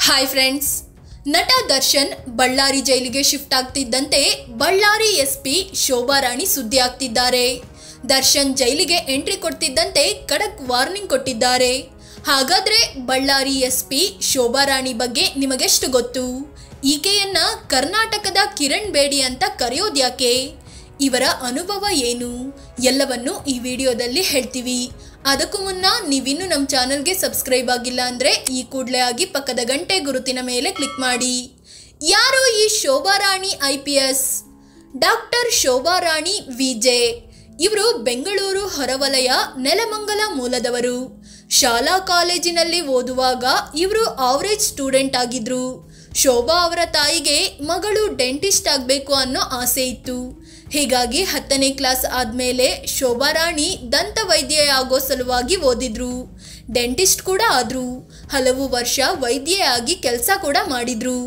Hi friends, ನಟ ದರ್ಶನ್ ಬಳ್ಳಾರಿ ಜೈಲಿಗೆ shift ಆಗ್ತಿದ್ದಂತೆ Ballari SP Shobha ರಾಣಿ ಸುದ್ದಿ ಆಗ್ತಿದ್ದಾರೆ. ದರ್ಶನ್ ಜೈಲಿಗೆ ಎಂಟ್ರಿ ಕೊಡ್ತಿದ್ದಂತೆ ಖಡಕ್ ವಾರ್ನಿಂಗ್ ಕೊಟ್ಟಿದ್ದಾರೆ. ಹಾಗಾದ್ರೆ ಬಳ್ಳಾರಿ ಎಸ್ಪಿ ಶೋಭಾ ರಾಣಿ ಬಗ್ಗೆ ನಿಮಗೆಷ್ಟು ಗೊತ್ತು? ಈಕೆಯನ್ನ ಕರ್ನಾಟಕದ ಕಿರಣ್ ಬೇಡಿ ಅಂತ ಕರೆಯೋದ್ಯಾಕೆ? ಇವರ ಅನುಭವ ಏನು? ಎಲ್ಲವನ್ನು ಈ ವಿಡಿಯೋದಲ್ಲಿ ಹೇಳ್ತೀವಿ. ಅದಕ್ಕೂ ಮುನ್ನ ನೀವಿನ್ನೂ ನಮ್ಮ ಚಾನಲ್ಗೆ ಸಬ್ಸ್ಕ್ರೈಬ್ ಆಗಿಲ್ಲ ಅಂದರೆ ಈ ಕೂಡಲೇ ಆಗಿ ಪಕ್ಕದ ಗಂಟೆ ಗುರುತಿನ ಮೇಲೆ ಕ್ಲಿಕ್ ಮಾಡಿ. ಯಾರು ಈ ಶೋಭಾ ರಾಣಿ IPS? ಡಾಕ್ಟರ್ ಶೋಭಾ ರಾಣಿ ವಿಜೆ. ಇವರು ಬೆಂಗಳೂರು ಹೊರವಲಯ ನೆಲಮಂಗಲ ಮೂಲದವರು. ಶಾಲಾ ಕಾಲೇಜಿನಲ್ಲಿ ಓದುವಾಗ ಇವರು ಆವರೇಜ್ ಸ್ಟೂಡೆಂಟ್ ಆಗಿದ್ರು. ಶೋಭಾ ಅವರ ತಾಯಿಗೆ ಮಗಳು ಡೆಂಟಿಸ್ಟ್ ಆಗಬೇಕು ಅನ್ನೋ ಆಸೆ ಇತ್ತು. ಹೀಗಾಗಿ 10ನೇ ಕ್ಲಾಸ್ ಆದಮೇಲೆ ಶೋಭಾ ರಾಣಿ ದಂತ ವೈದ್ಯೆ ಆಗೋ ಸಲುವಾಗಿ ಓದಿದ್ರು. ಡೆಂಟಿಸ್ಟ್ ಕೂಡ ಆದ್ರು. ಹಲವು ವರ್ಷ ವೈದ್ಯೆಯಾಗಿ ಕೆಲಸ ಕೂಡ ಮಾಡಿದ್ರು.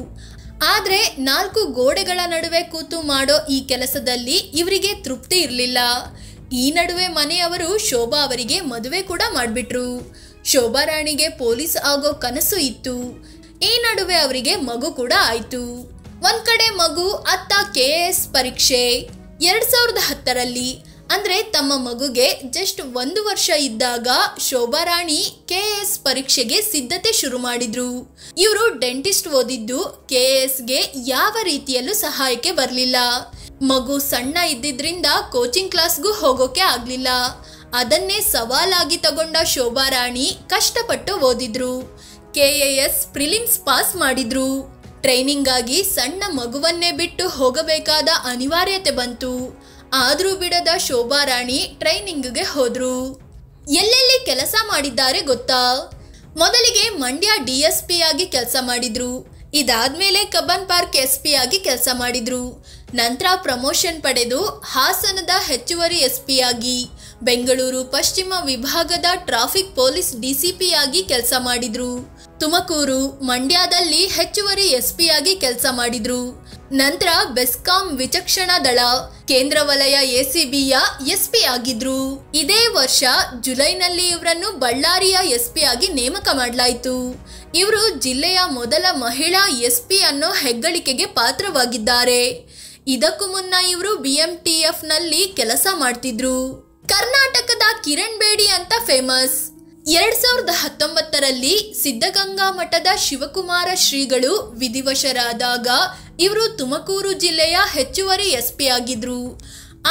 ಆದರೆ 4 ಗೋಡೆಗಳ ನಡುವೆ ಕೂತು ಮಾಡೋ ಈ ಕೆಲಸದಲ್ಲಿ ಇವರಿಗೆ ತೃಪ್ತಿ ಇರಲಿಲ್ಲ. ಈ ನಡುವೆ ಮನೆಯವರು ಶೋಭಾ ಅವರಿಗೆ ಮದುವೆ ಕೂಡ ಮಾಡಿಬಿಟ್ರು. ಶೋಭಾ ರಾಣಿಗೆ ಪೊಲೀಸ್ ಆಗೋ ಕನಸು ಇತ್ತು. ಈ ನಡುವೆ ಅವರಿಗೆ ಮಗು ಕೂಡ ಆಯಿತು. ಒಂದ್ ಕಡೆ ಮಗು, ಅತ್ತ KS ಪರೀಕ್ಷೆ. 2010ರಲ್ಲಿ ಅಂದರೆ ತಮ್ಮ ಮಗುಗೆ ಜಸ್ಟ್ 1 ವರ್ಷ ಇದ್ದಾಗ ಶೋಭಾ ರಾಣಿ KS ಪರೀಕ್ಷೆಗೆ ಸಿದ್ಧತೆ ಶುರು ಮಾಡಿದ್ರು. ಇವರು ಡೆಂಟಿಸ್ಟ್ ಓದಿದ್ದು KSಗೆ ಯಾವ ರೀತಿಯಲ್ಲೂ ಸಹಾಯಕ್ಕೆ ಬರಲಿಲ್ಲ. ಮಗು ಸಣ್ಣ ಇದ್ದಿದ್ರಿಂದ ಕೋಚಿಂಗ್ ಕ್ಲಾಸ್ಗೂ ಹೋಗೋಕೆ ಆಗಲಿಲ್ಲ. ಅದನ್ನೇ ಸವಾಲಾಗಿ ತಗೊಂಡ ಶೋಭಾ ರಾಣಿ ಕಷ್ಟಪಟ್ಟು ಓದಿದ್ರು. KAS ಪ್ರಿಲಿಮ್ಸ್ ಪಾಸ್ ಮಾಡಿದ್ರು. ಟ್ರೈನಿಂಗ್ ಆಗಿ ಸಣ್ಣ ಮಗುವನ್ನೇ ಬಿಟ್ಟು ಹೋಗಬೇಕಾದ ಅನಿವಾರ್ಯತೆ ಬಂತು. ಆದರೂ ಬಿಡದ ಶೋಭಾ ರಾಣಿ ಟ್ರೈನಿಂಗ್ಗೆ ಹೋದ್ರು. ಎಲ್ಲೆಲ್ಲಿ ಕೆಲಸ ಮಾಡಿದ್ದಾರೆ ಗೊತ್ತಾ? ಮೊದಲಿಗೆ ಮಂಡ್ಯ DSP ಆಗಿ ಕೆಲಸ ಮಾಡಿದ್ರು. ಇದಾದ್ಮೇಲೆ ಕಬ್ಬನ್ ಪಾರ್ಕ್ SP ಆಗಿ ಕೆಲಸ ಮಾಡಿದ್ರು. ನಂತರ ಪ್ರಮೋಷನ್ ಪಡೆದು ಹಾಸನದ ಹೆಚ್ಚುವರಿ SP ಆಗಿ, ಬೆಂಗಳೂರು ಪಶ್ಚಿಮ ವಿಭಾಗದ ಟ್ರಾಫಿಕ್ ಪೊಲೀಸ್ DCP ಆಗಿ ಕೆಲಸ ಮಾಡಿದ್ರು. ತುಮಕೂರು, ಮಂಡ್ಯದಲ್ಲಿ ಹೆಚ್ಚುವರಿ SP ಆಗಿ ಕೆಲಸ ಮಾಡಿದ್ರು. ನಂತರ ಬೆಸ್ಕಾಂ ವಿಚಕ್ಷಣಾ ದಳ, ಕೇಂದ್ರ ವಲಯ ACBಯ SP ಆಗಿದ್ರು. ಇದೇ ವರ್ಷ ಜುಲೈನಲ್ಲಿ ಇವರನ್ನು ಬಳ್ಳಾರಿಯ SP ಆಗಿ ನೇಮಕ ಮಾಡಲಾಯಿತು. ಇವರು ಜಿಲ್ಲೆಯ ಮೊದಲ ಮಹಿಳಾ SP ಅನ್ನೋ ಹೆಗ್ಗಳಿಕೆಗೆ ಪಾತ್ರವಾಗಿದ್ದಾರೆ. ಇದಕ್ಕೂ ಮುನ್ನ ಇವರು BMTF ನಲ್ಲಿ ಕೆಲಸ ಮಾಡ್ತಿದ್ರು. ಕರ್ನಾಟಕದ ಕಿರಣ್ ಬೇಡಿ ಅಂತ ಫೇಮಸ್. 2019ರಲ್ಲಿ ಸಿದ್ಧಗಂಗಾ ಮಠದ ಶಿವಕುಮಾರ ಶ್ರೀಗಳು ವಿಧಿವಶರಾದಾಗ ಇವರು ತುಮಕೂರು ಜಿಲ್ಲೆಯ ಹೆಚ್ಚುವರಿ SP ಆಗಿದ್ರು.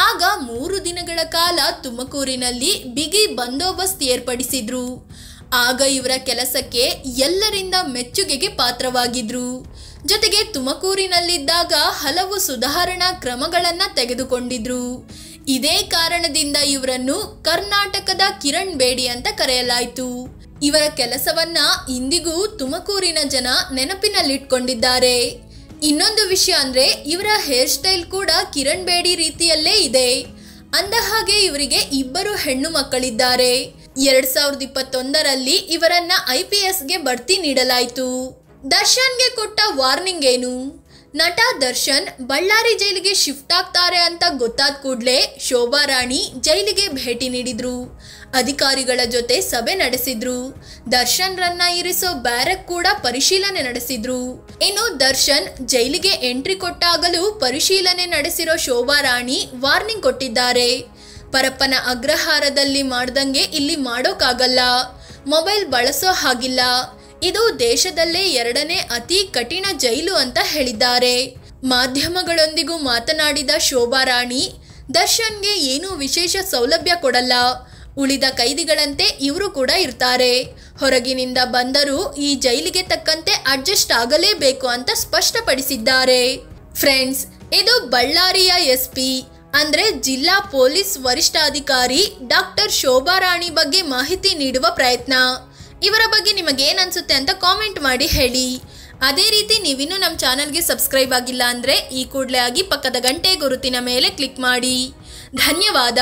ಆಗ 3 ದಿನಗಳ ಕಾಲ ತುಮಕೂರಿನಲ್ಲಿ ಬಿಗಿ ಬಂದೋಬಸ್ತ್ ಏರ್ಪಡಿಸಿದ್ರು. ಆಗ ಇವರ ಕೆಲಸಕ್ಕೆ ಎಲ್ಲರಿಂದ ಮೆಚ್ಚುಗೆಗೆ ಪಾತ್ರವಾಗಿದ್ರು. ಜೊತೆಗೆ ತುಮಕೂರಿನಲ್ಲಿದ್ದಾಗ ಹಲವು ಸುಧಾರಣಾ ಕ್ರಮಗಳನ್ನು ತೆಗೆದುಕೊಂಡಿದ್ರು. ಇದೇ ಕಾರಣದಿಂದ ಇವರನ್ನು ಕರ್ನಾಟಕದ ಕಿರಣ್ ಬೇಡಿ ಅಂತ ಕರೆಯಲಾಯಿತು. ಇವರ ಕೆಲಸವನ್ನ ಇಂದಿಗೂ ತುಮಕೂರಿನ ಜನ ನೆನಪಿನಲ್ಲಿಟ್ಕೊಂಡಿದ್ದಾರೆ. ಇನ್ನೊಂದು ವಿಷಯ ಅಂದ್ರೆ ಇವರ ಹೇರ್ ಸ್ಟೈಲ್ ಕೂಡ ಕಿರಣ್ ಬೇಡಿ ರೀತಿಯಲ್ಲೇ ಇದೆ. ಅಂದ ಹಾಗೆ ಇವರಿಗೆ 2 ಹೆಣ್ಣು ಮಕ್ಕಳಿದ್ದಾರೆ. 2021ರಲ್ಲಿ ಇವರನ್ನ IPSಗೆ ಬಡ್ತಿ ನೀಡಲಾಯಿತು. ದರ್ಶನ್ಗೆ ಕೊಟ್ಟ ವಾರ್ನಿಂಗ್ ಏನು? ನಟ ದರ್ಶನ್ ಬಳ್ಳಾರಿ ಜೈಲಿಗೆ ಶಿಫ್ಟ್ ಆಗ್ತಾರೆ ಅಂತ ಗೊತ್ತಾದ ಕೂಡಲೇ ಶೋಭಾ ರಾಣಿ ಜೈಲಿಗೆ ಭೇಟಿ ನೀಡಿದ್ರು. ಅಧಿಕಾರಿಗಳ ಜೊತೆ ಸಭೆ ನಡೆಸಿದ್ರು. ದರ್ಶನ್ ರನ್ನ ಇರಿಸೋ ಬ್ಯಾರಕ್ ಕೂಡ ಪರಿಶೀಲನೆ ನಡೆಸಿದ್ರು. ಇನ್ನು ದರ್ಶನ್ ಜೈಲಿಗೆ ಎಂಟ್ರಿ ಕೊಟ್ಟಾಗಲೂ ಪರಿಶೀಲನೆ ನಡೆಸಿರೋ ಶೋಭಾ ರಾಣಿ ವಾರ್ನಿಂಗ್ ಕೊಟ್ಟಿದ್ದಾರೆ. ಪರಪ್ಪನ ಅಗ್ರಹಾರದಲ್ಲಿ ಮಾಡ್ದಂಗೆ ಇಲ್ಲಿ ಮಾಡೋಕ್ಕಾಗಲ್ಲ. ಮೊಬೈಲ್ ಬಳಸೋ ಹಾಗಿಲ್ಲ. ಇದು ದೇಶದಲ್ಲೇ 2ನೇ ಅತಿ ಕಠಿಣ ಜೈಲು ಅಂತ ಹೇಳಿದ್ದಾರೆ. ಮಾಧ್ಯಮಗಳೊಂದಿಗೂ ಮಾತನಾಡಿದ ಶೋಭಾ ರಾಣಿ, ದರ್ಶನ್ಗೆ ಏನೂ ವಿಶೇಷ ಸೌಲಭ್ಯ ಕೊಡಲ್ಲ. ಉಳಿದ ಕೈದಿಗಳಂತೆ ಇವರು ಕೂಡ ಇರ್ತಾರೆ. ಹೊರಗಿನಿಂದ ಬಂದರೂ ಈ ಜೈಲಿಗೆ ತಕ್ಕಂತೆ ಅಡ್ಜಸ್ಟ್ ಆಗಲೇಬೇಕು ಅಂತ ಸ್ಪಷ್ಟಪಡಿಸಿದ್ದಾರೆ. ಫ್ರೆಂಡ್ಸ್, ಇದು ಬಳ್ಳಾರಿಯ SP ಅಂದ್ರೆ ಜಿಲ್ಲಾ ಪೊಲೀಸ್ ವರಿಷ್ಠಾಧಿಕಾರಿ ಡಾಕ್ಟರ್ ಶೋಭಾ ರಾಣಿ ಬಗ್ಗೆ ಮಾಹಿತಿ ನೀಡುವ ಪ್ರಯತ್ನ. ಇವರ ಬಗ್ಗೆ ನಿಮಗೇನು ಅನ್ಸುತ್ತೆ ಅಂತ ಕಾಮೆಂಟ್ ಮಾಡಿ ಹೇಳಿ. ಅದೇ ರೀತಿ ನೀವಿನ್ನೂ ನಮ್ಮ ಚಾನಲ್ಗೆ ಸಬ್ಸ್ಕ್ರೈಬ್ ಆಗಿಲ್ಲ ಅಂದರೆ ಈ ಕೂಡಲೇ ಆಗಿ ಪಕ್ಕದ ಗಂಟೆ ಗುರುತಿನ ಮೇಲೆ ಕ್ಲಿಕ್ ಮಾಡಿ. ಧನ್ಯವಾದ.